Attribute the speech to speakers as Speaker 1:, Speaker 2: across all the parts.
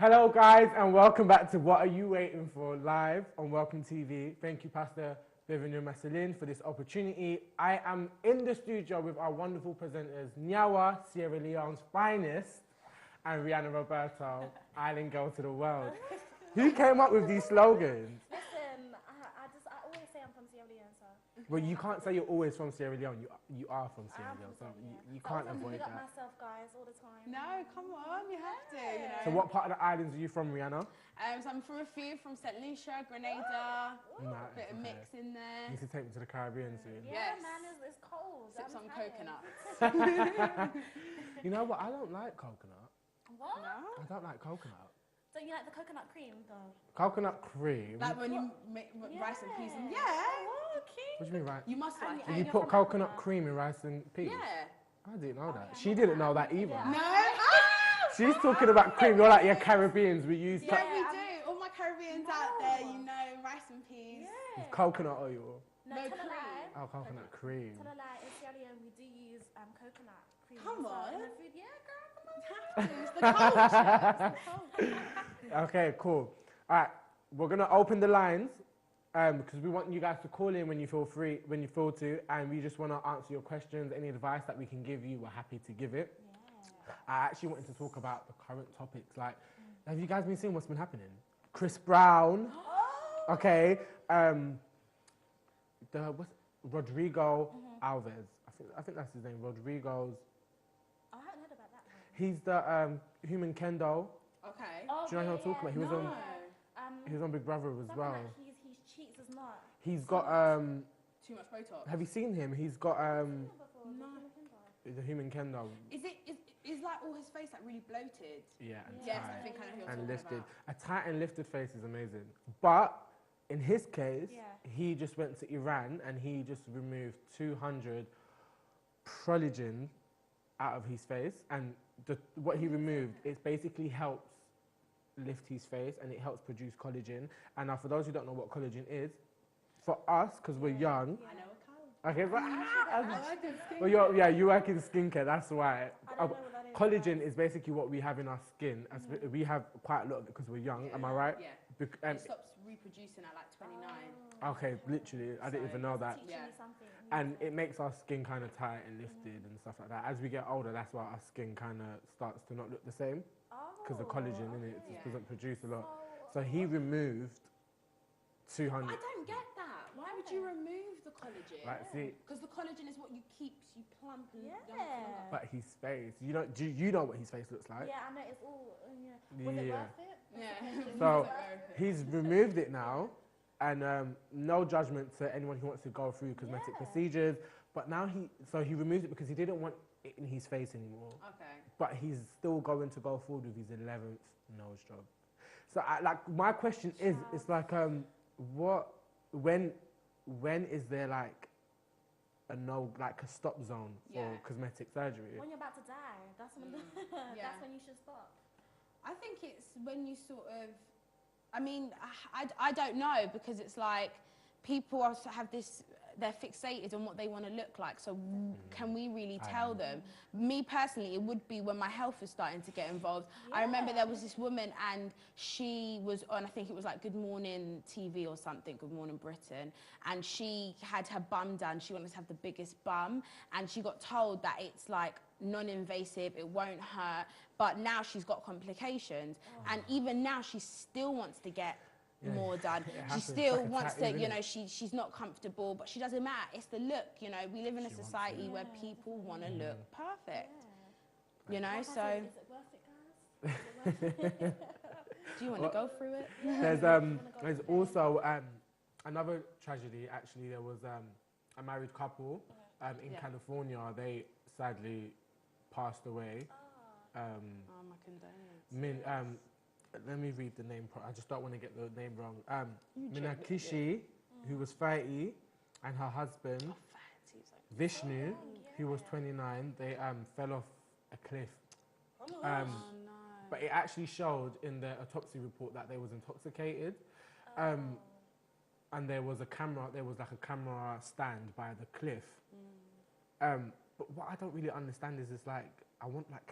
Speaker 1: Hello, guys, and welcome back to What Are You Waiting For live on Welcome TV. Thank you, Pastor Bienvenue Marceline, for this opportunity. I am in the studio with our wonderful presenters, Nyawa, Sierra Leone's finest, and Rihanna Roberto, Island Girl to the World. Who came up with these slogans?
Speaker 2: Listen, I always say I'm from Sierra Leone, so.
Speaker 1: Well, you can't say you're always from Sierra Leone. You are from Sierra Leone, so you can't avoid
Speaker 2: I
Speaker 1: that.
Speaker 2: up myself, guys, all the time.
Speaker 3: No, come on, you have to, you know.
Speaker 1: So what part of the islands are you from, Rihanna?
Speaker 3: So I'm from a few, from St. Lucia, Grenada,
Speaker 1: Nice,
Speaker 3: bit of
Speaker 1: okay.
Speaker 3: mix in there.
Speaker 1: You need to take me to the Caribbean soon.
Speaker 2: Yeah,
Speaker 3: Yes.
Speaker 2: man, it's cold.
Speaker 3: Sip
Speaker 2: I'm
Speaker 3: some
Speaker 2: tired.
Speaker 3: coconut.
Speaker 1: You know what? I don't like coconut.
Speaker 2: What?
Speaker 3: No?
Speaker 1: I don't like coconut.
Speaker 2: Don't you like the coconut cream, though?
Speaker 1: Coconut cream?
Speaker 3: Like when you make rice and peas and yeah.
Speaker 2: Oh, okay.
Speaker 1: What do you mean, right?
Speaker 3: You must like
Speaker 1: You
Speaker 3: it.
Speaker 2: you're
Speaker 1: put
Speaker 2: from
Speaker 1: coconut
Speaker 2: Africa.
Speaker 1: cream in rice and peas?
Speaker 3: Yeah.
Speaker 1: I didn't know that.
Speaker 2: Okay,
Speaker 1: She
Speaker 2: I'm
Speaker 1: didn't
Speaker 2: not
Speaker 1: know that either.
Speaker 2: Yeah.
Speaker 3: No?
Speaker 1: She's talking about cream. You're like, yeah, Caribbeans. We use
Speaker 3: Yeah,
Speaker 2: Yeah,
Speaker 3: we
Speaker 2: I'm-
Speaker 3: do. All my Caribbeans out there, you know, rice and peas.
Speaker 2: Yeah.
Speaker 1: coconut oil.
Speaker 2: No,
Speaker 3: No
Speaker 2: tell a
Speaker 3: cream.
Speaker 2: lie.
Speaker 1: Oh, coconut cream.
Speaker 2: Tell a lie. In Sierra Leone, we do use coconut cream.
Speaker 3: Come
Speaker 2: as well in
Speaker 3: on.
Speaker 2: the food. Yeah, girl, come on.
Speaker 3: It's the culture. It's the culture.
Speaker 1: Okay, cool. All right, we're gonna open the lines because we want you guys to call in when you feel free, when you feel to, and we just want to answer your questions. Any advice that we can give you, we're happy to give it.
Speaker 2: Yeah.
Speaker 1: I actually wanted to talk about the current topics. Like, have you guys been seeing what's been happening? Chris Brown.
Speaker 2: Oh.
Speaker 1: Okay. Rodrigo Alves. I think that's his name. Rodrigo's.
Speaker 2: Oh, I haven't heard about that one.
Speaker 1: He's the human Kendo.
Speaker 3: Okay.
Speaker 2: Oh,
Speaker 1: Do you know who I'm talking about? He was
Speaker 3: No.
Speaker 1: on. He was on Big Brother as
Speaker 2: Something
Speaker 1: well.
Speaker 2: like his cheeks is not.
Speaker 1: He's got
Speaker 3: Too much Botox.
Speaker 1: Have you seen him? He's got
Speaker 3: No.
Speaker 1: the human Kendo.
Speaker 3: Is like all his face like really bloated?
Speaker 1: Yeah, and
Speaker 3: Yes,
Speaker 1: tight
Speaker 3: I think I know who you're
Speaker 1: and
Speaker 3: talking
Speaker 1: lifted.
Speaker 3: about.
Speaker 1: A tight and lifted face is amazing. But in his case,
Speaker 2: Yeah.
Speaker 1: he just went to Iran and he just removed 200 proligen out of his face, and what he removed, it basically helps lift his face and it helps produce collagen. And now, for those who don't know what collagen is, for us, because we're young,
Speaker 3: I know a cow.
Speaker 1: okay, but
Speaker 3: I
Speaker 1: well, you work in skincare, that's why.
Speaker 2: I don't know what that is.
Speaker 1: Collagen is basically what we have in our skin. As we have quite a lot of it because we're young, am I right?
Speaker 3: Yeah.
Speaker 1: And,
Speaker 3: It stops reproducing at like 29.
Speaker 1: okay, literally, I didn't even know that.
Speaker 2: Teaching
Speaker 3: Yeah.
Speaker 2: me something.
Speaker 1: And it makes our skin kind of tight and lifted and stuff like that. As we get older, that's why our skin kind of starts to not look the same because the collagen in it
Speaker 3: okay.
Speaker 1: just doesn't produce a lot. So he removed
Speaker 3: I
Speaker 1: 200.
Speaker 3: don't get that. Why would you remove the collagen?
Speaker 1: Right, see,
Speaker 3: Because the collagen is what you keeps you plump and
Speaker 2: Yeah.
Speaker 3: younger.
Speaker 1: but his face, do you know what his face looks like?
Speaker 2: Yeah, I know it's all. Was it
Speaker 1: Yeah.
Speaker 2: worth it?
Speaker 3: Yeah.
Speaker 1: So he's removed it now, and no judgment to anyone who wants to go through cosmetic
Speaker 2: Yeah.
Speaker 1: procedures. But now he removed it because he didn't want it in his face anymore.
Speaker 3: Okay.
Speaker 1: But he's still going to go forward with his 11th nose job. So my question is, it's like when is there like a stop zone for
Speaker 3: Yeah.
Speaker 1: cosmetic surgery?
Speaker 2: When you're about to die, that's when
Speaker 3: Yeah.
Speaker 2: that's when you should stop.
Speaker 3: I think it's when you sort of, I mean, I don't know because it's like people also have this, they're fixated on what they want to look like. So can we really tell them? Me personally, it would be when my health was starting to get involved. I remember there was this woman and she was on, I think it was like Good Morning TV or something, Good Morning Britain. And she had her bum done. She wanted to have the biggest bum. And she got told that it's like non-invasive, it won't hurt. But now she's got complications. And even now she still wants to get more done. She
Speaker 1: happens.
Speaker 3: still
Speaker 1: Like a
Speaker 3: wants
Speaker 1: tattoo,
Speaker 3: to, you
Speaker 1: innit?
Speaker 3: know, she's not comfortable, but she doesn't matter. It's the look, you know. We live in a society where people want to look perfect, you know.
Speaker 2: Like I
Speaker 3: So,
Speaker 2: said, is it worth it, guys? Is it worth it?
Speaker 3: do you want to go through it?
Speaker 1: There's also another tragedy. Actually, there was a married couple in
Speaker 3: Yeah.
Speaker 1: California. They sadly passed away.
Speaker 2: Oh.
Speaker 3: Oh, my condolences.
Speaker 1: Let me read the name. I just don't want to get the name wrong.
Speaker 3: You
Speaker 1: Minakishi, who was 30, and her husband
Speaker 3: Oh, fancy, it's like-
Speaker 1: Vishnu, who was 29. They fell off a cliff.
Speaker 3: Oh, no.
Speaker 1: But it actually showed in the autopsy report that they was intoxicated.
Speaker 2: Oh.
Speaker 1: And there was like a camera stand by the cliff. But what I don't really understand is it's like, I want like,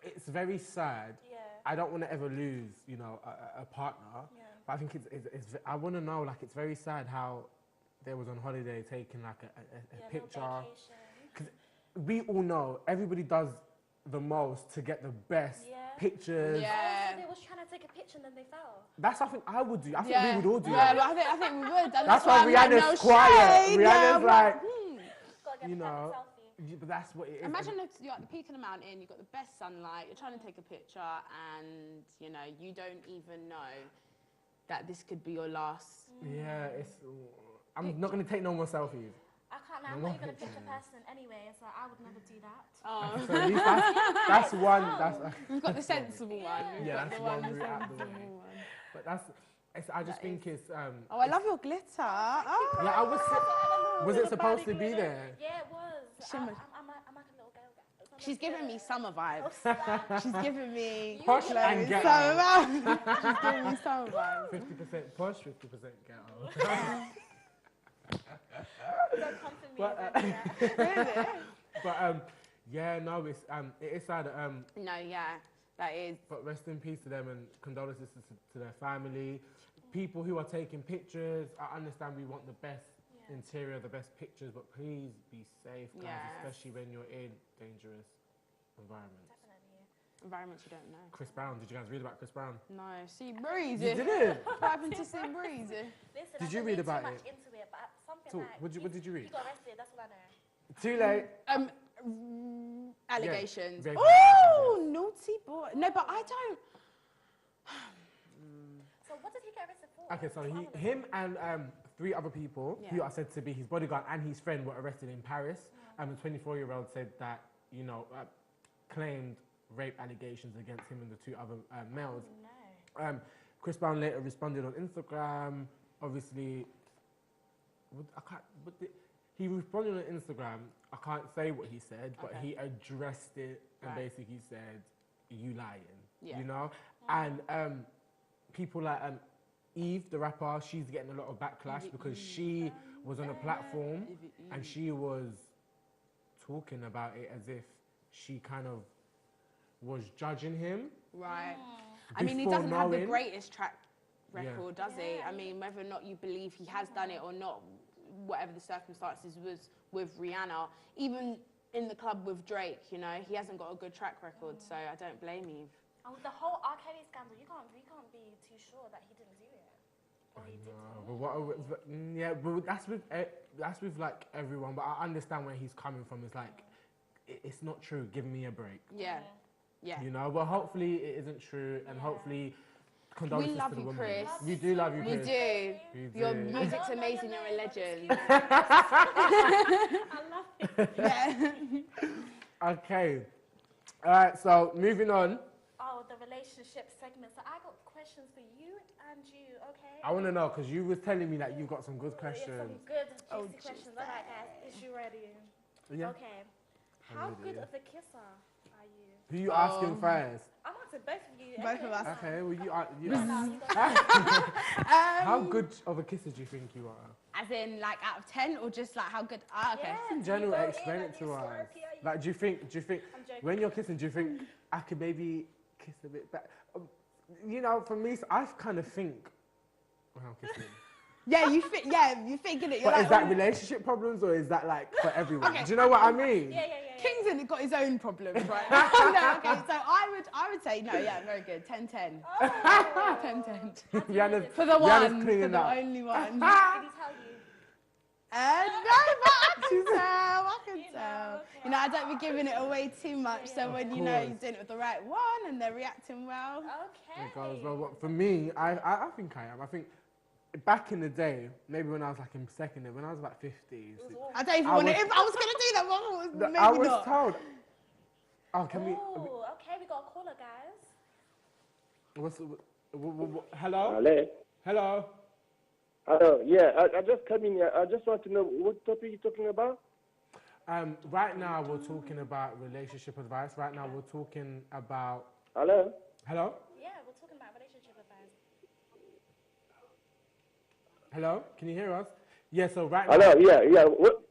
Speaker 1: it's very sad.
Speaker 2: Yeah.
Speaker 1: I don't want to ever lose, you know, a partner.
Speaker 2: Yeah.
Speaker 1: But I think I want to know, like, it's very sad how they was on holiday taking like a
Speaker 2: Yeah,
Speaker 1: picture.
Speaker 2: little vacation.
Speaker 1: Because we all know everybody does the most to get the best
Speaker 2: Yeah.
Speaker 1: pictures.
Speaker 3: Yeah.
Speaker 2: Oh, so they was trying to take a picture and then they fell.
Speaker 1: That's something I would do. I think we would all do
Speaker 3: Yeah,
Speaker 1: that.
Speaker 3: but I think we would. And
Speaker 1: That's
Speaker 3: why
Speaker 1: why
Speaker 3: I'm like,
Speaker 1: Rihanna's
Speaker 3: no
Speaker 1: quiet.
Speaker 3: shade.
Speaker 1: Rihanna's
Speaker 3: I'm
Speaker 1: like,
Speaker 2: Gotta get
Speaker 1: you
Speaker 2: a
Speaker 1: know,
Speaker 2: selfie.
Speaker 1: but that's what it is.
Speaker 3: Imagine if you're at the peak of the mountain, you've got the best sunlight, you're trying to take a picture, and you know you don't even know that this could be your last.
Speaker 1: Yeah, it's. I'm not gonna take no more selfies.
Speaker 2: I can't. I'm
Speaker 1: No
Speaker 2: not even a
Speaker 1: picture.
Speaker 2: picture person anyway, so I would never do that.
Speaker 3: Oh,
Speaker 1: So at least that's one. That's
Speaker 3: we've got the sensible one. We've
Speaker 1: Yeah,
Speaker 3: got
Speaker 1: that's
Speaker 3: the
Speaker 1: one
Speaker 3: the
Speaker 1: route out the way.
Speaker 3: sensible one.
Speaker 1: but that's. I just
Speaker 3: That
Speaker 1: think it's.
Speaker 3: Oh, I love your glitter. Oh.
Speaker 1: Yeah, I was. Was it
Speaker 2: Little
Speaker 1: supposed to
Speaker 2: body
Speaker 1: be
Speaker 2: glitter.
Speaker 1: there?
Speaker 2: Yeah, it was.
Speaker 3: Shimmered.
Speaker 2: I'm like a little girl. I'm
Speaker 3: She's
Speaker 2: like,
Speaker 3: giving me summer vibes.
Speaker 2: Oh, stop.
Speaker 3: She's giving me
Speaker 1: Posh
Speaker 3: clothes,
Speaker 1: and ghetto.
Speaker 3: summer vibes. She's giving me summer vibes.
Speaker 1: 50% push, 50% ghetto.
Speaker 2: Don't come to me.
Speaker 1: But,
Speaker 2: don't do that.
Speaker 1: but yeah, no, it is sad.
Speaker 3: No, yeah, that is.
Speaker 1: But rest in peace to them and condolences to their family. People who are taking pictures, I understand we want the best
Speaker 2: Yeah.
Speaker 1: interior, the best pictures, but please be safe, guys,
Speaker 3: Yes.
Speaker 1: especially when you're in dangerous environments.
Speaker 2: Definitely.
Speaker 3: Environments you don't know.
Speaker 1: Chris Brown, did you guys read about Chris Brown?
Speaker 3: No, see Breezy.
Speaker 1: You didn't?
Speaker 3: What happened to see Breezy?
Speaker 2: Listen,
Speaker 1: Did
Speaker 2: I
Speaker 1: you
Speaker 2: don't
Speaker 1: read
Speaker 2: read
Speaker 1: about
Speaker 2: too much
Speaker 1: it?
Speaker 2: into it, but something
Speaker 1: So,
Speaker 2: like
Speaker 1: what did you read?
Speaker 2: he got arrested. That's what I know.
Speaker 1: Too late.
Speaker 3: Allegations.
Speaker 1: rape
Speaker 3: Oh, naughty boy. No, but I don't.
Speaker 2: So what did he get arrested for?
Speaker 1: Okay, so
Speaker 2: What was
Speaker 1: him and 3 other people who
Speaker 3: Yeah.
Speaker 1: are said to be his bodyguard and his friend were arrested in Paris. And the 24-year-old said that, you know, claimed rape allegations against him and the 2 other males.
Speaker 2: it? No.
Speaker 1: Chris Brown later responded on Instagram. Obviously, he responded on Instagram. I can't say what he said, but
Speaker 3: Okay.
Speaker 1: he addressed it and
Speaker 3: Right.
Speaker 1: basically said, "You lying,"
Speaker 3: Yeah.
Speaker 1: you know. And people like Eve, the rapper, she's getting a lot of backlash because she was on a platform and she was talking about it as if she kind of was judging him.
Speaker 3: Right. I mean, he
Speaker 1: before
Speaker 3: doesn't have the
Speaker 1: knowing.
Speaker 3: greatest track
Speaker 1: Yeah.
Speaker 3: record, does he?
Speaker 2: Yeah.
Speaker 3: I mean, whether or not you believe he has done it or not, whatever the circumstances was with Rihanna, even in the club with Drake, you know, he hasn't got a good track record, so I don't blame Eve.
Speaker 2: And with the whole R. Kelly scandal, you can't be too sure that he didn't do it. Or he did do it.
Speaker 1: But that's with like everyone. But I understand where he's coming from. It's like it's not true. Give me a break.
Speaker 3: Yeah. Yeah.
Speaker 1: You know. But hopefully it isn't true, and hopefully condolences
Speaker 3: love
Speaker 1: to the
Speaker 3: you,
Speaker 1: woman.
Speaker 3: Chris.
Speaker 1: We do love you,
Speaker 3: We
Speaker 1: Chris.
Speaker 3: do.
Speaker 1: We
Speaker 3: Your
Speaker 1: do.
Speaker 3: music's
Speaker 2: I don't know
Speaker 3: amazing,
Speaker 2: your
Speaker 3: you're a
Speaker 2: name, but
Speaker 3: legend.
Speaker 2: I love it.
Speaker 3: Yeah.
Speaker 1: Okay. All right. So moving on.
Speaker 2: Oh, the relationship segment. So I got questions for you and you, okay?
Speaker 1: I want to know because you was telling me that you got some good
Speaker 2: Yeah,
Speaker 1: questions.
Speaker 2: some good, juicy
Speaker 3: Oh,
Speaker 2: questions. All right, guys. Is you ready?
Speaker 1: Yeah.
Speaker 2: Okay.
Speaker 1: I'm
Speaker 2: How
Speaker 1: ready,
Speaker 2: good
Speaker 1: yeah.
Speaker 2: of a kisser are you?
Speaker 1: Who you asking
Speaker 3: Oh.
Speaker 1: first?
Speaker 2: I'm asking both of you.
Speaker 3: Both of us.
Speaker 1: Okay. Well, you are. You
Speaker 2: No,
Speaker 1: are.
Speaker 2: no, you go.
Speaker 1: How good of a kisser do you think you are?
Speaker 3: As in, like, out of 10, or just, like, how good? Ah, okay.
Speaker 2: Yeah,
Speaker 1: In
Speaker 2: do
Speaker 1: general,
Speaker 2: you go in
Speaker 1: explain
Speaker 2: and
Speaker 1: it
Speaker 2: do
Speaker 1: to us.
Speaker 2: slurpee, are you-
Speaker 1: Like, do you think
Speaker 2: I'm joking.
Speaker 1: when you're kissing, do you think I could maybe kiss a bit better? You know, for me, I kind of think when I'm kissing.
Speaker 3: Yeah, you're thinking it. You're
Speaker 1: But
Speaker 3: like,
Speaker 1: is that
Speaker 3: oh,
Speaker 1: relationship problems or is that like for everyone?
Speaker 3: Okay.
Speaker 1: Do you know what I mean?
Speaker 2: Yeah.
Speaker 3: Kingston got his own problems, right? No, okay, so I would say, no, yeah, very good. 10-10.
Speaker 2: Oh.
Speaker 3: 10-10.
Speaker 1: Rihanna's,
Speaker 3: For the
Speaker 1: Rihanna's
Speaker 3: one, for
Speaker 1: cleaning
Speaker 3: the
Speaker 1: up.
Speaker 3: only one.
Speaker 2: Did he tell you?
Speaker 3: No, but I can tell. I can
Speaker 2: You know,
Speaker 3: tell.
Speaker 2: okay.
Speaker 3: You know, I don't be giving it away too much.
Speaker 2: Yeah,
Speaker 3: So
Speaker 2: yeah.
Speaker 3: when
Speaker 1: Of
Speaker 3: you know
Speaker 1: course.
Speaker 3: he's doing it with the right one and they're reacting well.
Speaker 2: Okay.
Speaker 1: It goes well. But for me, I think I am. I think back in the day, maybe when I was like in second year, when I was about 50s,
Speaker 2: It was all-
Speaker 3: I don't even
Speaker 1: I
Speaker 3: want to.
Speaker 1: was-
Speaker 3: If I was going to do that, but maybe
Speaker 1: I was
Speaker 3: not.
Speaker 1: told. Oh, can we?
Speaker 2: Ooh, okay, we got a caller, guys.
Speaker 1: Hello?
Speaker 4: Hello.
Speaker 1: Hello?
Speaker 4: Hello. Yeah, I just come in here. I just want to know what topic you're talking about.
Speaker 1: Right now, we're talking about relationship advice. Right now, we're talking about.
Speaker 4: Hello.
Speaker 1: Hello?
Speaker 2: Yeah, we're talking about relationship advice.
Speaker 1: Hello? Can you hear us? Yeah, so right now.
Speaker 4: Hello. Yeah. What?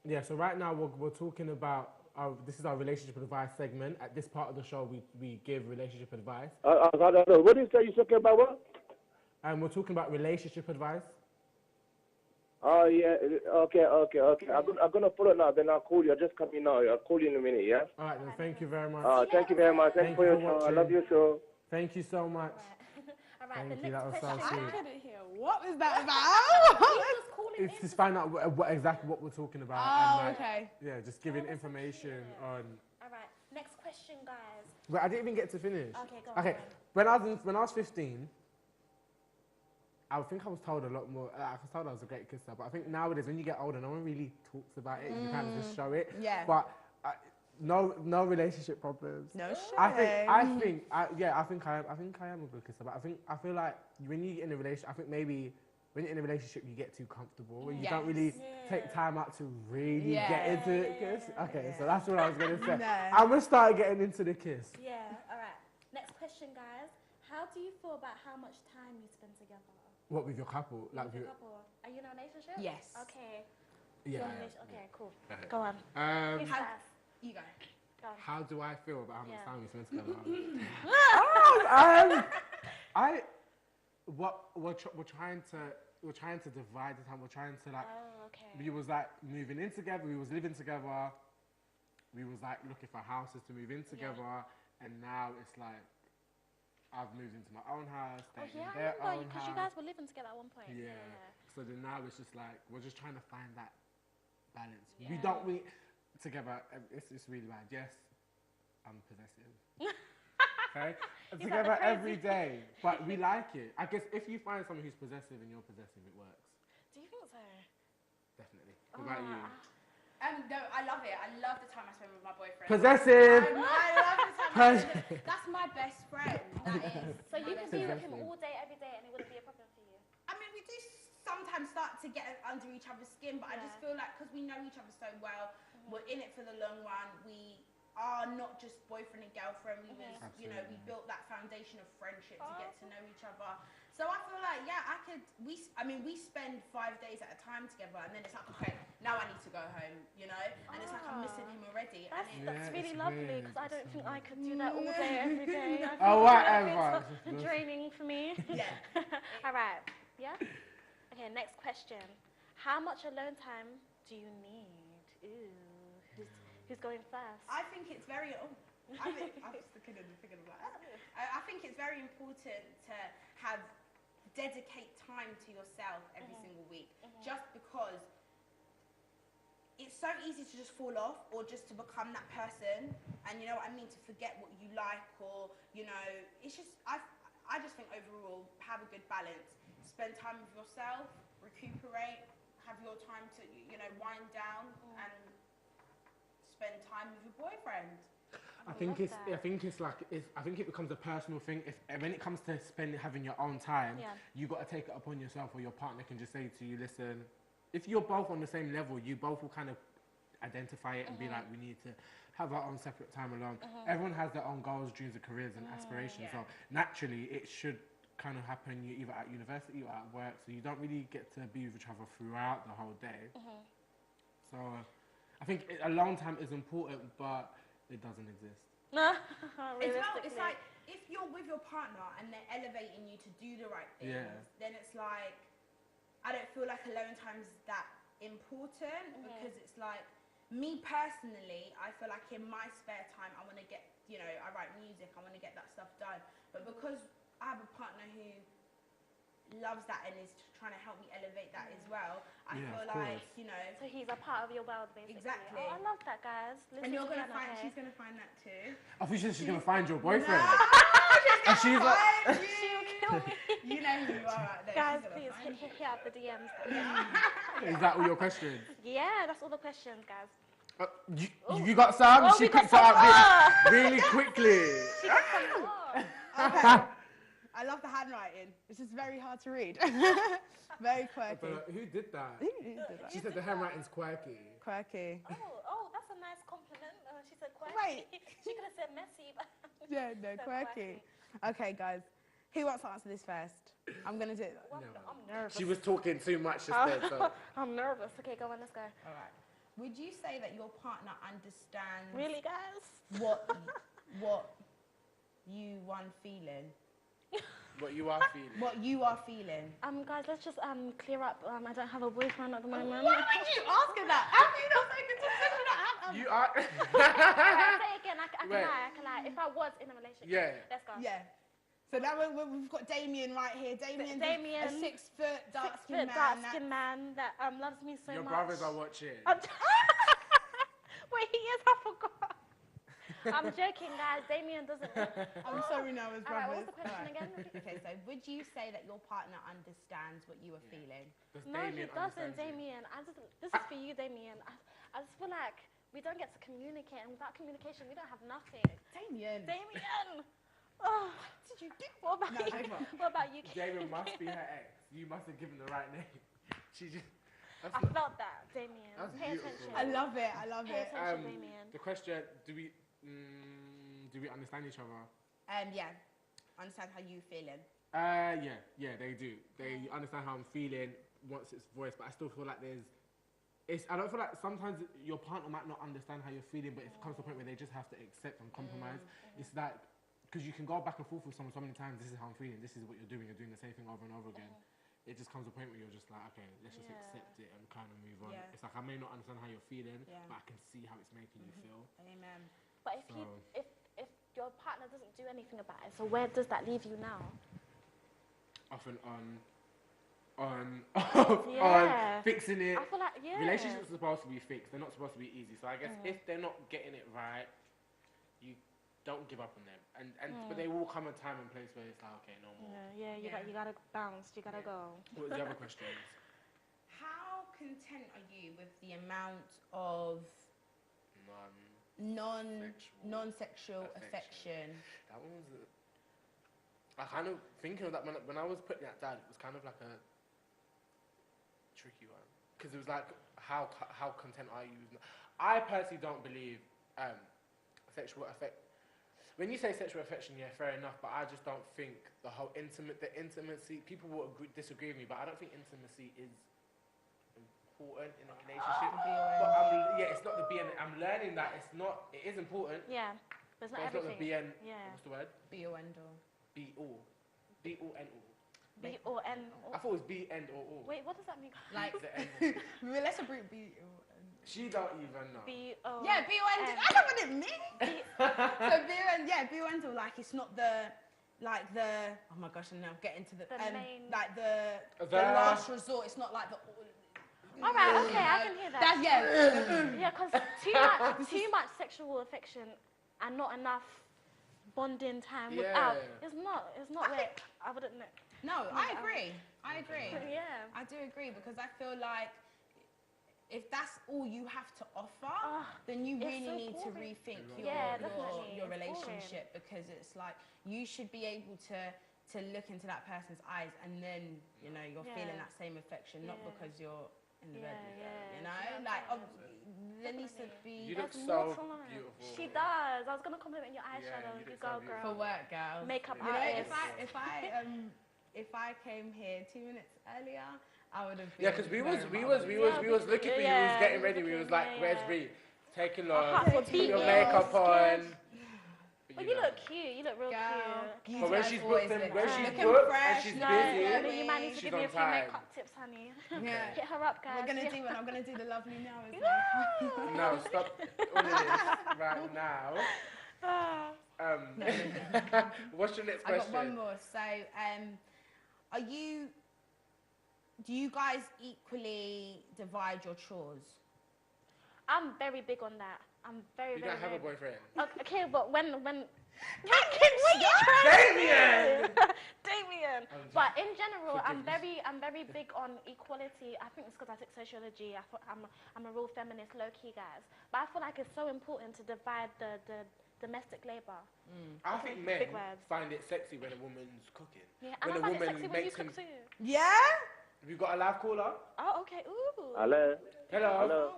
Speaker 1: Yeah, so right now we're talking about this is our relationship advice segment. At this part of the show, we give relationship advice.
Speaker 4: I don't know. What did you say? You talking about what?
Speaker 1: And we're talking about relationship advice.
Speaker 4: Oh, yeah. Okay. I'm going to follow now. Then I'll call you. I'll just come in now. I'll call you in a minute, yeah?
Speaker 1: All right, then. Thank you very much.
Speaker 4: Thank you very much. Thanks for your show. I love your show.
Speaker 1: Thank you so much.
Speaker 2: All right,
Speaker 1: Thank
Speaker 2: the
Speaker 1: you, that
Speaker 2: next
Speaker 1: was so
Speaker 2: question.
Speaker 1: sweet.
Speaker 3: I couldn't hear. What was that about?
Speaker 2: Just calling
Speaker 1: It's
Speaker 2: in.
Speaker 1: just find out exactly what we're talking about.
Speaker 3: Oh,
Speaker 1: and, like,
Speaker 3: okay.
Speaker 1: Yeah, just giving
Speaker 2: that's so
Speaker 1: information
Speaker 2: cute.
Speaker 1: on.
Speaker 2: All right, next question, guys.
Speaker 1: Wait, I didn't even get to finish.
Speaker 2: Okay, go on.
Speaker 1: Okay, when I was 15, I think I was told a lot more. I was told I was a great kisser, but I think nowadays when you get older, no one really talks about it. You kind of just show it.
Speaker 3: Yeah.
Speaker 1: But no relationship problems.
Speaker 3: No shame.
Speaker 1: I think I am a good kisser, but I feel like when you get in a relationship, I think maybe when you're in a relationship, you get too comfortable and you don't really take time out to really get into it. Kiss. Okay, so that's what I was gonna say.
Speaker 3: No.
Speaker 1: I'm gonna start getting into the kiss.
Speaker 2: Yeah, all right. Next question, guys. How do you feel about how much time you spend together?
Speaker 1: What with your couple? Like
Speaker 2: With your couple? Are you in a relationship?
Speaker 3: Yes.
Speaker 2: Okay.
Speaker 1: yeah.
Speaker 2: You're in a relationship. Okay, cool. Go on. Who's
Speaker 3: How-
Speaker 2: first?
Speaker 3: You go.
Speaker 2: Go on.
Speaker 1: How do I feel about how much
Speaker 2: Yeah.
Speaker 1: time we spend together? We're trying to divide the time. We're trying to like.
Speaker 2: Oh, okay.
Speaker 1: We was like moving in together. We was living together. We was like looking for houses to move in together, and now it's like I've moved into my own house.
Speaker 2: Oh,
Speaker 1: They
Speaker 2: yeah,
Speaker 1: in
Speaker 2: I
Speaker 1: their
Speaker 2: remember
Speaker 1: own
Speaker 2: because you
Speaker 1: house.
Speaker 2: guys were living together at one point.
Speaker 1: Yeah. So then now it's just like we're just trying to find that balance. We
Speaker 2: Yeah.
Speaker 1: don't we together. It's really bad. Yes, I'm possessive. Okay, together
Speaker 2: crazy.
Speaker 1: every day, but we like it. I guess if you find someone who's possessive and you're possessive, it works.
Speaker 2: Do you think so?
Speaker 1: Definitely. What about you?
Speaker 3: No, I love it. I love the time I spend with my boyfriend.
Speaker 1: Possessive.
Speaker 3: I love the time I spend with him. That's my best friend. That is.
Speaker 2: So you could be with him
Speaker 1: Possessive.
Speaker 2: all day, every day, and it wouldn't be a problem for you?
Speaker 3: I mean, we do sometimes start to get under each other's skin, but I just feel like because we know each other so well, we're in it for the long run. We are not just boyfriend and girlfriend. We was, you know, we built that foundation of friendship to get to know each other. So I feel like, yeah, we spend 5 days at a time together, and then it's like, okay, now I need to go home, you know, and it's like I'm missing him already.
Speaker 2: That's,
Speaker 3: And
Speaker 2: that's
Speaker 1: Yeah,
Speaker 2: really
Speaker 1: it's
Speaker 2: lovely
Speaker 1: weird.
Speaker 2: because I don't think I could do that all day, every day. I think
Speaker 1: Oh,
Speaker 2: it's
Speaker 1: whatever.
Speaker 2: it's draining for me.
Speaker 3: yeah.
Speaker 2: All right. Yeah? Okay, next question. How much alone time do you need? Ooh. Who's going first?
Speaker 3: I think it's very. I'm just thinking about that. I think it's very important to dedicate time to yourself every single week, just because it's so easy to just fall off or just to become that person, and you know what I mean, to forget what you like, or you know, it's just I just think overall have a good balance. Spend time with yourself, recuperate, have your time to wind down and spend time with your boyfriend.
Speaker 1: I think it becomes a personal thing. When it comes to having your own time, you got to take it upon yourself, or your partner can just say to you, listen, if you're both on the same level, you both will kind of identify it and be like, we need to have our own separate time alone. Everyone has their own goals, dreams, and careers and aspirations. So naturally, it should kind of happen either at university or at work. So you don't really get to be with each other throughout the whole day. So I think alone time is important, but it doesn't exist.
Speaker 2: No,
Speaker 3: It's like if you're with your partner and they're elevating you to do the right things, then it's like I don't feel like alone time's that important because it's like me personally, I feel like in my spare time I want to get, I write music, I want to get that stuff done. But because I have a partner who loves that and is trying to help me elevate that as well, I feel like,
Speaker 2: So he's a part of your world, basically.
Speaker 3: Exactly.
Speaker 2: Oh, I love that, guys. Listen
Speaker 3: and
Speaker 2: to Rihanna, okay?
Speaker 3: she's gonna find that too.
Speaker 1: I think she's going to find your boyfriend.
Speaker 3: And
Speaker 1: she's like,
Speaker 2: She'll kill me.
Speaker 3: you know who you are out there.
Speaker 2: Guys,
Speaker 3: She's gonna
Speaker 2: please
Speaker 3: find
Speaker 2: hit up the DMs.
Speaker 1: is that all your questions?
Speaker 2: Yeah, that's all the questions, guys.
Speaker 1: You got some?
Speaker 2: Oh,
Speaker 1: She
Speaker 2: we got
Speaker 1: picked it
Speaker 2: some
Speaker 1: up really quickly.
Speaker 2: She got some more.
Speaker 3: Okay. I love the handwriting. It's just very hard to read. Very quirky.
Speaker 1: But, who did that?
Speaker 3: Who did that?
Speaker 1: She said the handwriting's quirky.
Speaker 3: Quirky.
Speaker 2: Oh, that's a nice compliment. She said quirky.
Speaker 3: Wait.
Speaker 2: She could have said messy, but
Speaker 3: Yeah, no,
Speaker 2: so
Speaker 3: quirky. Okay, guys. Who wants to answer this first? I'm going to do it.
Speaker 2: I'm nervous.
Speaker 1: She was talking too much just then, so.
Speaker 2: I'm nervous. Okay, go on, let's go.
Speaker 3: All right. Would you say that your partner understands
Speaker 2: Really, guys?
Speaker 3: what you one feeling?
Speaker 1: What you are feeling.
Speaker 3: What you are feeling?
Speaker 2: Guys, let's just clear up. I don't have a boyfriend at the moment.
Speaker 3: Why would you ask her that? Have you not spoken to her?
Speaker 1: You are.
Speaker 2: Alright, say again. I can
Speaker 1: Wait.
Speaker 2: lie. I can lie. If I was in a relationship,
Speaker 1: Yeah.
Speaker 2: let's go.
Speaker 3: Yeah. So now we've got Damien right here. Damien's
Speaker 2: Damien,
Speaker 3: a 6 foot dark
Speaker 2: 6
Speaker 3: skinned
Speaker 2: foot
Speaker 3: man.
Speaker 2: dark skinned man that loves me so
Speaker 1: Your
Speaker 2: much.
Speaker 1: brothers are watching.
Speaker 2: Wait, he is. I forgot. I'm joking, guys. Damien doesn't.
Speaker 3: I'm sorry, no, it's
Speaker 2: Alright,
Speaker 3: brothers.
Speaker 2: what was the question
Speaker 3: Alright.
Speaker 2: again?
Speaker 3: Okay, so would you say that your partner understands what you are feeling?
Speaker 1: Does
Speaker 2: No, he
Speaker 1: Damien
Speaker 2: doesn't,
Speaker 1: understand you?
Speaker 2: Damien. This is for you, Damien. I just feel like we don't get to communicate, and without communication, we don't have nothing.
Speaker 3: Damien.
Speaker 2: Damien! Oh,
Speaker 3: What did you do?
Speaker 2: what about
Speaker 3: No,
Speaker 2: you?
Speaker 3: over.
Speaker 2: What about you?
Speaker 1: Damien must be her ex. You must have given the right name. She just. That's
Speaker 2: I
Speaker 1: not,
Speaker 2: felt that, Damien.
Speaker 1: That's
Speaker 2: Pay
Speaker 1: beautiful.
Speaker 2: attention.
Speaker 3: I love it. I love
Speaker 2: Pay
Speaker 3: it.
Speaker 2: attention, Damien.
Speaker 1: the question: Do we understand each other?
Speaker 3: Yeah. Understand how you feeling.
Speaker 1: Yeah, they do. They understand how I'm feeling once it's voiced, but I still feel like I don't feel like sometimes your partner might not understand how you're feeling, but it comes to a point where they just have to accept and compromise. It's like, because you can go back and forth with someone so many times, this is how I'm feeling, this is what you're doing the same thing over and over again. It just comes to a point where you're just like, okay, let's just accept it and kind of move on.
Speaker 3: Yeah.
Speaker 1: It's like, I may not understand how you're feeling,
Speaker 3: Yeah.
Speaker 1: but I can see how it's making you feel.
Speaker 3: Amen.
Speaker 2: But
Speaker 1: So-
Speaker 2: if your partner doesn't do anything about it, so where does that leave you now?
Speaker 1: Often on
Speaker 2: Yeah.
Speaker 1: fixing it.
Speaker 2: I feel like, yeah.
Speaker 1: Relationships are supposed to be fixed. They're not supposed to be easy. So I guess if they're not getting it right, you don't give up on them. But there will come a time and place where it's like, okay, no more.
Speaker 2: Yeah, you gotta bounce. You gotta go.
Speaker 1: What was the other questions?
Speaker 3: How content are you with the amount of
Speaker 1: Non-sexual
Speaker 3: non-sexual
Speaker 1: affection.
Speaker 3: affection?
Speaker 1: That one was. I kind of thinking of that when I was putting that down. It was kind of like a tricky one because it was like how content are you? I personally don't believe sexual affect. When you say sexual affection, yeah, fair enough. But I just don't think the intimacy. People will disagree with me, but I don't think intimacy is important in a relationship. But it's not the BN. I'm learning that it's not. It is important.
Speaker 2: Yeah, but it's not
Speaker 1: But it's not
Speaker 2: everything.
Speaker 1: the BN.
Speaker 2: Yeah.
Speaker 1: What's the word?
Speaker 3: Be or end all.
Speaker 1: Be all. Be all and all.
Speaker 2: B or N.
Speaker 1: I thought it was be end or all.
Speaker 2: Wait, what does that mean?
Speaker 3: Like,
Speaker 1: The end.
Speaker 3: let's abbreviate be or end.
Speaker 1: She don't even know.
Speaker 2: B O.
Speaker 3: Yeah, be or end.
Speaker 2: N.
Speaker 3: I know what it means. So be or end. Yeah, be or end all. Like it's not the. Oh my gosh, and now I'm getting to the
Speaker 2: main-
Speaker 3: like the
Speaker 1: The-
Speaker 3: last resort. It's not like the.
Speaker 2: All right, okay, I can hear that.
Speaker 3: That's
Speaker 2: Yeah, because too much sexual affection and not enough bonding time without. It's not where I wouldn't know.
Speaker 3: No, I agree. I agree.
Speaker 2: Yeah.
Speaker 3: I do agree because I feel like if that's all you have to offer, then you
Speaker 2: it's
Speaker 3: really
Speaker 2: so
Speaker 3: need to
Speaker 2: boring.
Speaker 3: rethink
Speaker 2: Yeah, definitely.
Speaker 3: your
Speaker 2: It's boring.
Speaker 3: relationship because it's like you should be able to look into that person's eyes and then you're
Speaker 2: Yeah.
Speaker 3: feeling that same affection, not
Speaker 2: Yeah.
Speaker 3: because you're in the
Speaker 2: Yeah,
Speaker 3: bed with
Speaker 2: yeah.
Speaker 3: her, you
Speaker 2: Do
Speaker 3: know?
Speaker 2: you know
Speaker 3: Like
Speaker 2: what I'm
Speaker 3: there needs to
Speaker 2: Definitely.
Speaker 3: be
Speaker 1: You look
Speaker 2: There's
Speaker 1: so
Speaker 2: more to learn.
Speaker 1: beautiful.
Speaker 2: She does. I was gonna compliment your
Speaker 1: Yeah,
Speaker 2: eyeshadow.
Speaker 1: you
Speaker 2: You
Speaker 1: look
Speaker 2: go,
Speaker 1: so
Speaker 2: girl.
Speaker 3: for work, girls.
Speaker 2: Makeup
Speaker 3: You know,
Speaker 2: artist.
Speaker 3: if I came here 2 minutes earlier, I would have been.
Speaker 1: Yeah, because we was
Speaker 3: wearing
Speaker 1: looking for you. We
Speaker 2: Yeah,
Speaker 1: was getting
Speaker 2: we
Speaker 1: ready.
Speaker 2: was
Speaker 1: We was
Speaker 2: looking,
Speaker 1: like,
Speaker 2: yeah,
Speaker 1: where's
Speaker 2: yeah.
Speaker 1: Ree? Taking
Speaker 2: hot
Speaker 1: off,
Speaker 2: for
Speaker 1: put your
Speaker 2: beat,
Speaker 1: makeup
Speaker 2: yeah.
Speaker 1: on.
Speaker 2: But you look cute. You look real
Speaker 3: Girl,
Speaker 2: cute.
Speaker 3: you
Speaker 1: But when
Speaker 3: guys
Speaker 1: she's
Speaker 3: always
Speaker 1: booked and
Speaker 3: look
Speaker 1: when
Speaker 3: good.
Speaker 1: she's
Speaker 3: Looking
Speaker 1: booked and
Speaker 3: fresh,
Speaker 1: she's
Speaker 2: No,
Speaker 1: busy,
Speaker 2: no, you might need to
Speaker 1: she's
Speaker 2: give me
Speaker 1: on
Speaker 2: a few
Speaker 1: time.
Speaker 2: makeup tips, honey.
Speaker 3: Yeah.
Speaker 2: Hit her up, guys.
Speaker 3: We're gonna
Speaker 2: Yeah.
Speaker 3: I'm gonna do the lovely now.
Speaker 1: No, stop all of this right now. What's your next
Speaker 3: I got
Speaker 1: question?
Speaker 3: one more. So, do you guys equally divide your chores?
Speaker 2: I'm very big on that. I'm very,
Speaker 1: You
Speaker 2: very,
Speaker 1: don't have a
Speaker 2: very
Speaker 1: boyfriend.
Speaker 2: Okay, but when
Speaker 1: Damien!
Speaker 2: Damien.
Speaker 1: I'm just-
Speaker 2: But in general, I'm
Speaker 1: Forgive me.
Speaker 2: very big on equality. I think it's because I took sociology. I'm a real feminist, low key, guys. But I feel like it's so important to divide the domestic labor.
Speaker 1: I think
Speaker 2: Big
Speaker 1: men
Speaker 2: words.
Speaker 1: find it sexy when a woman's cooking.
Speaker 2: Yeah,
Speaker 1: When
Speaker 2: and I
Speaker 1: a
Speaker 2: find it
Speaker 1: woman
Speaker 2: sexy when you
Speaker 1: makes
Speaker 2: cook
Speaker 1: him.
Speaker 2: too.
Speaker 3: Yeah.
Speaker 1: Have you got a live caller?
Speaker 2: Oh, okay. Ooh.
Speaker 4: Hello.
Speaker 1: Hello.
Speaker 4: Hello.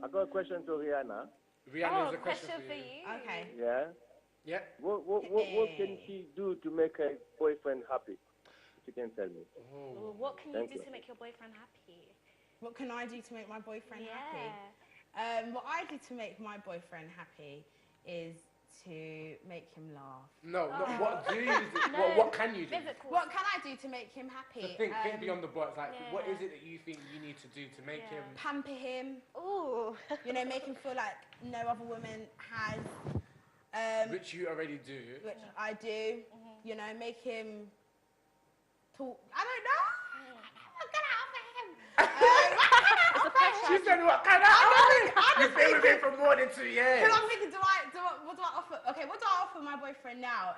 Speaker 4: I got a question to Rihanna.
Speaker 1: Rihanna's
Speaker 2: Oh,
Speaker 1: a question for you.
Speaker 2: you.
Speaker 3: Okay.
Speaker 4: Yeah.
Speaker 1: Yeah.
Speaker 4: What can she do to make her boyfriend happy? If you can tell me.
Speaker 2: Ooh, what can you
Speaker 4: Thank
Speaker 2: do
Speaker 4: you.
Speaker 2: to make your boyfriend happy?
Speaker 3: What can I do to make my boyfriend happy? What I do to make my boyfriend happy is to make him laugh.
Speaker 1: No,
Speaker 2: Oh.
Speaker 1: what do you do?
Speaker 2: No,
Speaker 1: What can you do?
Speaker 2: physical.
Speaker 3: What can I do to make him happy?
Speaker 1: So think beyond the box. Like, what
Speaker 2: yeah.
Speaker 1: is it that you think you need to do to make
Speaker 2: Yeah.
Speaker 1: him?
Speaker 3: Pamper him.
Speaker 2: Ooh.
Speaker 3: You know, make him feel like no other woman has.
Speaker 1: Which you already do.
Speaker 3: Which I do. You know, make him talk. I don't know. Get out of him.
Speaker 1: She said, "What can I?" You've been with him for more than 2 years.
Speaker 3: Because I'm thinking, what do I offer? Okay, what do I offer my boyfriend now?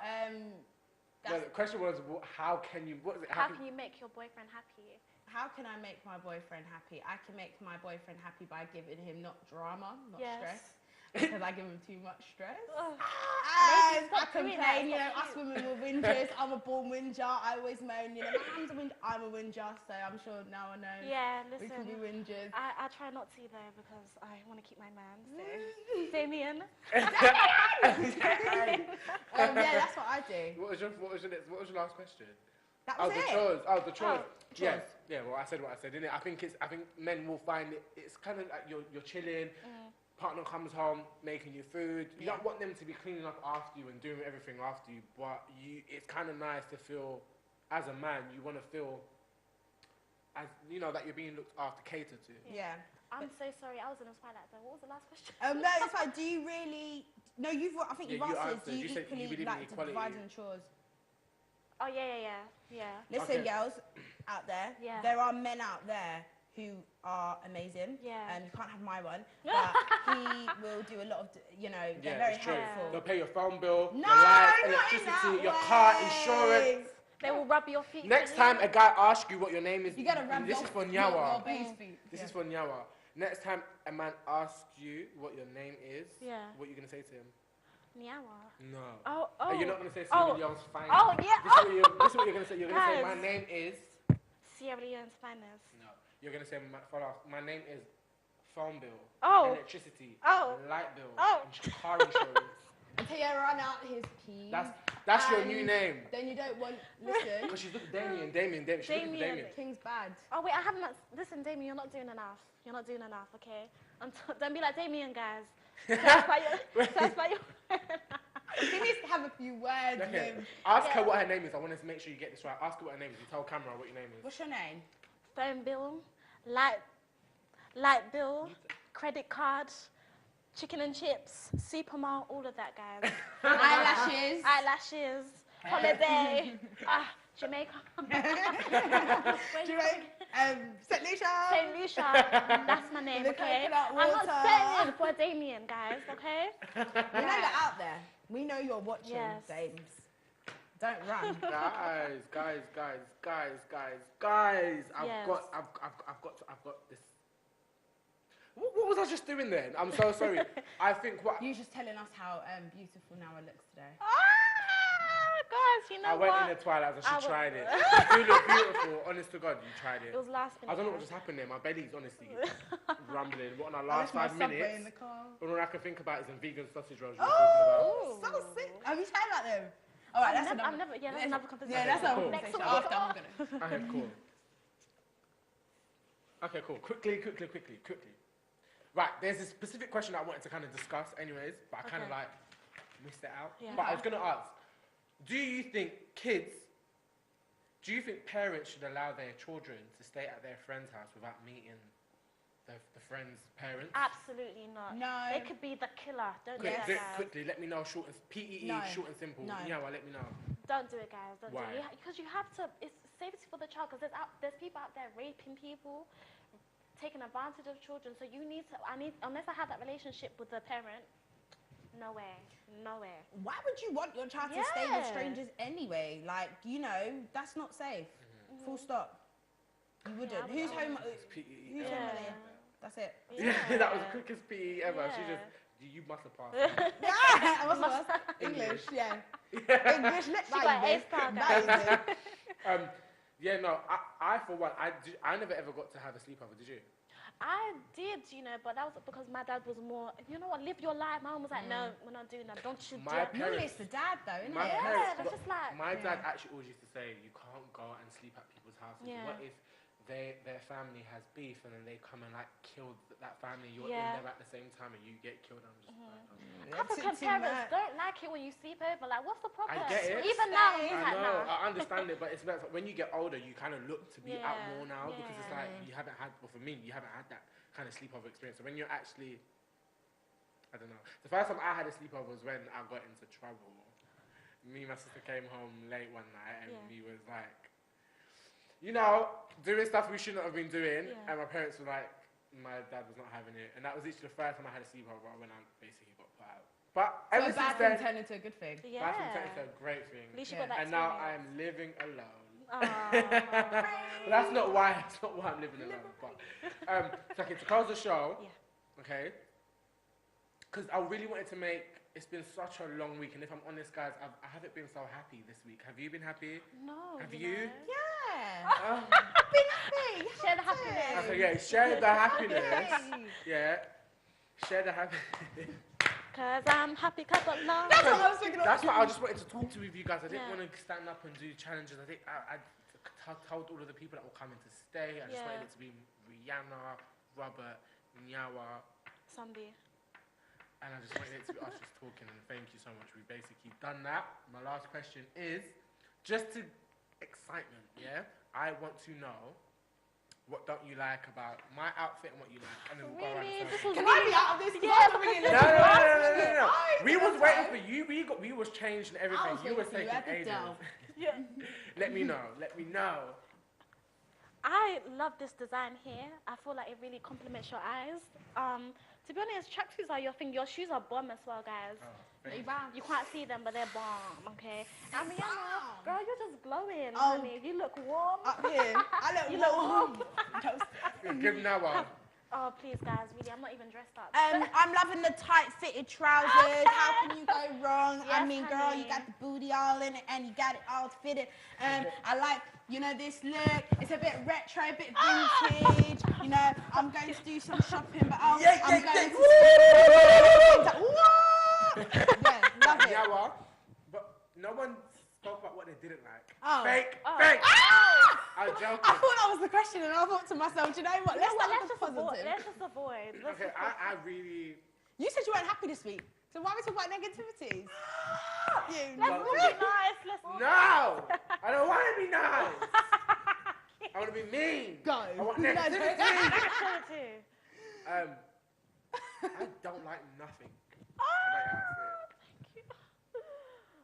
Speaker 1: No, the question was, how can you? What is it?
Speaker 2: How can you make your boyfriend happy?
Speaker 3: How can I make my boyfriend happy? I can make my boyfriend happy by giving him not drama, not stress. Because I give him too much stress.
Speaker 2: Ugh.
Speaker 3: And I
Speaker 2: stop doing
Speaker 3: complain,
Speaker 2: that,
Speaker 3: you know,
Speaker 2: stop
Speaker 3: us women were whingers. I'm a born whinger. I always moan, you know, my mum's a whinger, I'm a whinger, so I'm sure now I know
Speaker 2: Yeah,
Speaker 3: we can be
Speaker 2: listen.
Speaker 3: whingers.
Speaker 2: I try not to though because I want to keep my man. So, Damien.
Speaker 3: Yeah, that's what I do.
Speaker 1: What was your last question?
Speaker 3: That was
Speaker 1: The
Speaker 3: it.
Speaker 1: chores. Oh, the chores.
Speaker 2: Oh,
Speaker 1: Yes. Yeah. Well, I said what I said, innit? I think men will find it's kind of like you're chilling. Partner comes home making you food. You don't want them to be cleaning up after you and doing everything after you, but it's kind of nice to feel, as a man, you want to feel, as you know, that you're being looked after, catered to.
Speaker 3: Yeah.
Speaker 2: I'm so sorry. I was in a twilight though. What was the last question?
Speaker 3: No, it's like, do you really? No, I think
Speaker 1: Yeah,
Speaker 3: you've
Speaker 1: you
Speaker 3: answered.
Speaker 1: answered.
Speaker 3: Do you
Speaker 1: You said you
Speaker 3: equally
Speaker 1: believe in
Speaker 3: like
Speaker 1: equality.
Speaker 3: dividing chores?
Speaker 2: Oh yeah.
Speaker 3: Listen,
Speaker 1: Okay.
Speaker 3: girls out there,
Speaker 2: Yeah.
Speaker 3: there are men out there who are amazing.
Speaker 2: Yeah.
Speaker 3: You can't have my one, but he will do a lot of, you know, they're very
Speaker 1: it's true.
Speaker 3: helpful.
Speaker 1: They'll pay your phone bill,
Speaker 3: No,
Speaker 1: your light,
Speaker 3: not in
Speaker 1: electricity,
Speaker 3: that
Speaker 1: your car
Speaker 3: way.
Speaker 1: insurance.
Speaker 2: They will rub your feet.
Speaker 1: Next
Speaker 2: for
Speaker 1: time
Speaker 2: you.
Speaker 1: a guy asks you what your name is,
Speaker 3: You gotta rub
Speaker 1: this
Speaker 3: your,
Speaker 1: is for
Speaker 3: your
Speaker 1: Nyawa.
Speaker 3: base feet.
Speaker 1: This is for Nyawa. Next time a man asks you what your name is,
Speaker 2: Yeah.
Speaker 1: what are you gonna say to him?
Speaker 2: Nyawa.
Speaker 1: No.
Speaker 2: Oh.
Speaker 1: Are you not gonna say
Speaker 2: Oh.
Speaker 1: Sierra Leone's fine?
Speaker 2: Oh, yeah.
Speaker 1: This is what you're gonna say. You're gonna say my
Speaker 2: Guys.
Speaker 1: name is.
Speaker 2: Sierra Leone's finest.
Speaker 1: No. You're gonna say my name is phone bill,
Speaker 2: Oh.
Speaker 1: electricity,
Speaker 2: Oh.
Speaker 1: light bill,
Speaker 2: Oh.
Speaker 1: car insurance.
Speaker 3: Until you run out his keys.
Speaker 1: That's your
Speaker 3: And
Speaker 1: new name.
Speaker 3: Then you don't want, listen,
Speaker 1: Because she's looking at Damien. She's looking for
Speaker 2: Damien.
Speaker 1: Damien.
Speaker 3: King's bad.
Speaker 2: Oh wait, I haven't. Listen, Damien, you're not doing enough. You're not doing enough, okay? Don't be like Damien, guys. Satisfy your.
Speaker 3: He needs to have a few words
Speaker 1: Okay.
Speaker 3: with.
Speaker 1: Ask her
Speaker 2: Yeah.
Speaker 1: what her name is. I want to make sure you get this right. Ask her what her name is. You tell camera what your name is.
Speaker 3: What's your name?
Speaker 2: Phone bill, light bill, credit card, chicken and chips, supermart, all of that, guys. Eyelashes, holiday, Jamaica.
Speaker 3: St. Lucia.
Speaker 2: St. Lucia, that's my name,
Speaker 3: The
Speaker 2: okay?
Speaker 3: coconut
Speaker 2: I'm not
Speaker 3: water.
Speaker 2: saying for Damien, guys, okay?
Speaker 3: We know you're out there. We know you're watching,
Speaker 2: Yes.
Speaker 3: James. Don't run.
Speaker 1: Guys. I've
Speaker 2: Yes.
Speaker 1: got this. What was I just doing then? I'm so sorry. I think what
Speaker 3: You were just telling us how beautiful Nawa looks today.
Speaker 2: Guys, you know
Speaker 1: I went
Speaker 2: what?
Speaker 1: in the twilight and
Speaker 2: I
Speaker 1: she
Speaker 2: wa-
Speaker 1: tried it. You do look beautiful. Honest to God, you tried it.
Speaker 2: It was last minute.
Speaker 1: I don't know what
Speaker 2: guys.
Speaker 1: just happened there. My belly's honestly rumbling. What in our
Speaker 3: I
Speaker 1: last
Speaker 3: left my
Speaker 1: 5
Speaker 3: Subway
Speaker 1: minutes?
Speaker 3: in the car.
Speaker 1: All I can think about is some vegan sausage rolls. you were talking
Speaker 3: Oh,
Speaker 2: Ooh.
Speaker 3: so sick. Have you tried about them? All right, that's
Speaker 2: I've
Speaker 3: another.
Speaker 2: never, yeah, that's another conversation.
Speaker 3: Yeah, that's another
Speaker 1: Cool.
Speaker 3: conversation.
Speaker 2: Next
Speaker 3: After I'm gonna.
Speaker 1: about. Okay, cool. Okay, cool. Quickly. Right, there's a specific question I wanted to kind of discuss anyways, but I kind of
Speaker 2: Okay.
Speaker 1: like missed it out.
Speaker 2: Yeah.
Speaker 1: But I was going to ask, do you think parents should allow their children to stay at their friend's house without meeting the friend's parents?
Speaker 2: Absolutely not.
Speaker 3: No.
Speaker 2: They could be the killer. Don't do that, guys.
Speaker 1: Quickly, let me know. Short and PEE,
Speaker 3: No.
Speaker 1: short and simple.
Speaker 3: No.
Speaker 1: Yeah, well, let me know.
Speaker 2: Don't do it, guys. Don't
Speaker 1: Why?
Speaker 2: do it. Because you have to. It's safety for the child. Because there's people out there raping people, taking advantage of children. So you need to. Unless I have that relationship with the parent. No way.
Speaker 3: Why would you want your child to stay with
Speaker 2: Yeah.
Speaker 3: strangers anyway? Like, you know, that's not safe. Full stop. You wouldn't.
Speaker 2: I would-
Speaker 3: Who's
Speaker 2: I
Speaker 3: home?
Speaker 2: would-
Speaker 1: PEE.
Speaker 3: Who's
Speaker 2: Yeah.
Speaker 3: home early? That's it.
Speaker 1: Yeah, that was the quickest PE ever. She
Speaker 2: Yeah.
Speaker 1: just, you must have passed.
Speaker 3: Yeah, what's English, yeah. English, let's
Speaker 2: She got A star, guys.
Speaker 1: Yeah, no, I for one, I never ever got to have a sleepover, did you?
Speaker 2: I did, but that was because my dad was more, you know what, live your life. My mom was like, no, we're not doing that. Don't you
Speaker 1: My
Speaker 2: dare.
Speaker 1: parents-
Speaker 3: Normally it's the dad though, isn't
Speaker 1: My
Speaker 3: it?
Speaker 1: parents,
Speaker 2: that's just like-
Speaker 1: my dad actually always used to say, you can't go and sleep at people's houses.
Speaker 2: Yeah.
Speaker 1: What if their family has beef and then they come and like kill that family. You're
Speaker 2: Yeah.
Speaker 1: in there at the same time and you get killed. I'm just like, oh.
Speaker 2: African parents don't like it when you sleep over. Like, what's the problem?
Speaker 1: I get it.
Speaker 2: Even now, he's
Speaker 1: I
Speaker 2: like,
Speaker 1: know,
Speaker 2: nah.
Speaker 1: I understand it, but it's like when you get older, you kind of look to be out
Speaker 2: Yeah,
Speaker 1: more now because it's
Speaker 2: yeah.
Speaker 1: like you haven't had, well, for me, you haven't had that kind of sleepover experience. So when you're actually, I don't know. The first time I had a sleepover was when I got into trouble. Me and my sister came home late one night and we was like, you know, doing stuff we shouldn't have been doing.
Speaker 2: Yeah.
Speaker 1: And my parents were like, my dad was not having it. And that was literally the first time I had a sleepover when I basically got put out. But
Speaker 3: So
Speaker 1: ever
Speaker 3: a bad
Speaker 1: since
Speaker 3: thing
Speaker 1: then,
Speaker 3: turned into a good thing.
Speaker 2: Yeah.
Speaker 1: that's been a great thing.
Speaker 2: At least you
Speaker 3: Yeah.
Speaker 2: got that
Speaker 1: And now
Speaker 2: experience.
Speaker 1: I'm living alone.
Speaker 2: Aw.
Speaker 1: But that's not why I'm living alone. But so okay, to close the show, okay, because I really wanted to make. It's been such a long week, and if I'm honest, guys, I haven't been so happy this week. Have you been happy?
Speaker 2: No.
Speaker 1: Have
Speaker 2: you?
Speaker 1: you?
Speaker 2: Know.
Speaker 3: Yeah.
Speaker 1: Oh.
Speaker 3: I've been happy.
Speaker 2: Share the happiness.
Speaker 1: Okay, yeah, share the happiness. Yeah, share the happiness.
Speaker 2: Cause I'm happy, cause I'm love.
Speaker 3: That's what I was thinking of.
Speaker 1: That's why I just wanted to talk to you guys. I didn't
Speaker 2: Yeah.
Speaker 1: want to stand up and do challenges. I told all of the people that were coming to stay. I just
Speaker 2: Yeah.
Speaker 1: wanted it to be Rihanna, Robert, Nyawa,
Speaker 2: Sunday.
Speaker 1: and I just wanted it to be us just talking. And thank you so much. We've basically done that. My last question is just to excitement. Yeah, I want to know. What don't you like about my outfit and what you like? And then we'll go around
Speaker 2: Really?
Speaker 1: the
Speaker 2: This
Speaker 1: circle.
Speaker 2: was
Speaker 3: Can I be out of this? 'Cause
Speaker 2: Yeah,
Speaker 3: I don't really
Speaker 1: No,
Speaker 3: listen.
Speaker 1: no.
Speaker 3: I
Speaker 1: We was
Speaker 3: feel
Speaker 1: waiting
Speaker 3: so.
Speaker 1: for you. We was changed and everything.
Speaker 3: was
Speaker 1: You was
Speaker 3: waiting
Speaker 1: taking
Speaker 3: for you at the
Speaker 1: ages.
Speaker 3: door.
Speaker 2: Yeah.
Speaker 1: Let me know. Let me know.
Speaker 2: I love this design here. I feel like it really complements your eyes. To be honest, tracksuits are your thing. Your shoes are bomb as well, guys.
Speaker 1: Oh,
Speaker 3: They
Speaker 1: thank you.
Speaker 3: bound.
Speaker 2: You can't see them, but they're bomb, okay? And Rihanna,
Speaker 3: bomb.
Speaker 2: girl, you're just glowing,
Speaker 3: Oh.
Speaker 2: honey. You look warm.
Speaker 3: Up here. I look
Speaker 2: You look
Speaker 3: warm.
Speaker 1: Give now one.
Speaker 2: Oh, please, guys, really, I'm not even dressed up.
Speaker 3: I'm loving the tight-fitted trousers.
Speaker 2: Okay.
Speaker 3: How can you go wrong? I
Speaker 2: Yes,
Speaker 3: mean, girl,
Speaker 2: honey.
Speaker 3: you got the booty all in it, and you got it all fitted. I like, you know, this look. It's a bit retro, a bit vintage. You know, I'm going to do some shopping, but I'm going to. Yeah, love it.
Speaker 1: Yeah, what? But no one spoke about what they didn't like.
Speaker 3: Oh.
Speaker 1: Fake.
Speaker 2: Oh.
Speaker 1: Fake.
Speaker 3: Ah!
Speaker 1: I'm joking.
Speaker 3: I thought that was the question, and I thought to myself, do you know what? Let's start
Speaker 2: Let's
Speaker 3: with
Speaker 2: just
Speaker 3: the
Speaker 2: avoid.
Speaker 3: positive.
Speaker 2: Let's just avoid. Let's
Speaker 1: Okay,
Speaker 2: just
Speaker 1: I really.
Speaker 3: You said you weren't happy this week, so why are we talking about negativities? You
Speaker 2: Let's
Speaker 1: No.
Speaker 2: all be nice. Let's all
Speaker 1: No! I don't want to be nice. I want to be mean.
Speaker 3: Go.
Speaker 1: I want
Speaker 3: No,
Speaker 1: negativity.
Speaker 2: Negativity.
Speaker 1: I don't like nothing.
Speaker 2: Oh,
Speaker 1: about your outfit.
Speaker 2: thank you.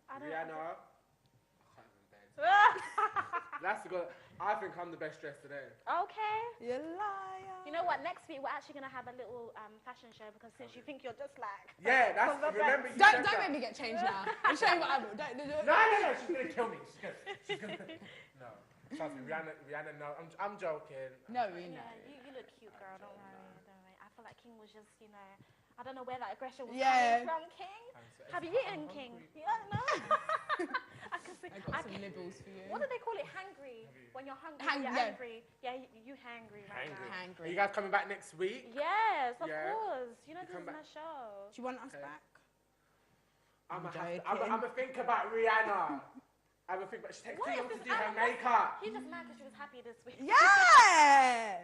Speaker 2: I don't
Speaker 1: Rihanna. I can't even beg. That's the good. I think I'm the best dressed today.
Speaker 2: Okay.
Speaker 3: You liar.
Speaker 2: You know what? Next week we're actually gonna have a little fashion show because since you think you're just like.
Speaker 1: Yeah, that's.
Speaker 2: From the
Speaker 1: Remember you
Speaker 3: Don't
Speaker 1: said that.
Speaker 3: make me get changed now. I'll show you what I will. Don't.
Speaker 1: No, she's gonna kill me. She's gonna. No, trust me, Rihanna. No, I'm joking.
Speaker 3: No, we know.
Speaker 2: Yeah, you look cute, girl. Don't worry. Don't worry. I feel like King was just, you know, I don't know where that aggression was
Speaker 3: Yeah.
Speaker 2: coming from, King. Have you eaten, King?
Speaker 1: hungry.
Speaker 2: Yeah, no. I can see.
Speaker 3: I got some nibbles for you.
Speaker 2: What do they call it? Hangry. When you're hungry, you're
Speaker 3: Yeah.
Speaker 2: angry. Yeah, you hangry right
Speaker 1: Hangry.
Speaker 2: now.
Speaker 3: Hangry.
Speaker 1: Are you guys coming back next week?
Speaker 2: Yes, of
Speaker 1: Yeah.
Speaker 2: course. You know
Speaker 1: You
Speaker 2: this
Speaker 1: come
Speaker 2: is my
Speaker 1: back.
Speaker 2: show.
Speaker 3: Do you want us
Speaker 1: Okay.
Speaker 3: back?
Speaker 1: I'm
Speaker 3: joking.
Speaker 1: gonna think about Rihanna. I'm gonna think about. She takes
Speaker 2: What
Speaker 1: too
Speaker 2: is
Speaker 1: long to
Speaker 2: this?
Speaker 1: do her
Speaker 2: I don't know.
Speaker 1: makeup.
Speaker 2: He's just mad because she was happy this week.
Speaker 3: Yeah.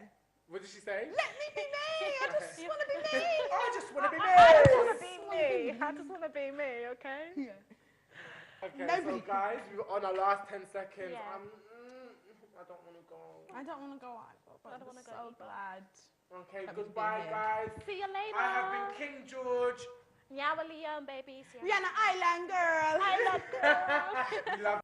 Speaker 1: What did she say?
Speaker 3: Let me be me. I just
Speaker 1: Okay.
Speaker 3: want to be me.
Speaker 1: I just want to be
Speaker 2: I just want to
Speaker 1: me.
Speaker 2: be me. I just want to be me, okay?
Speaker 3: Yeah.
Speaker 1: Okay,
Speaker 3: Nobody-
Speaker 1: so guys, we're on our last 10 seconds.
Speaker 2: Yeah.
Speaker 1: I don't want to go.
Speaker 3: I don't want to go either, but
Speaker 2: I don't
Speaker 3: I'm
Speaker 2: wanna go
Speaker 3: so
Speaker 2: either.
Speaker 3: glad.
Speaker 1: Okay,
Speaker 3: That was
Speaker 1: goodbye,
Speaker 3: been here.
Speaker 1: guys.
Speaker 2: See you later.
Speaker 1: I have been King George.
Speaker 2: Nyawa Leon, baby. See you
Speaker 3: Rihanna Island girl.
Speaker 2: I love you.
Speaker 1: We love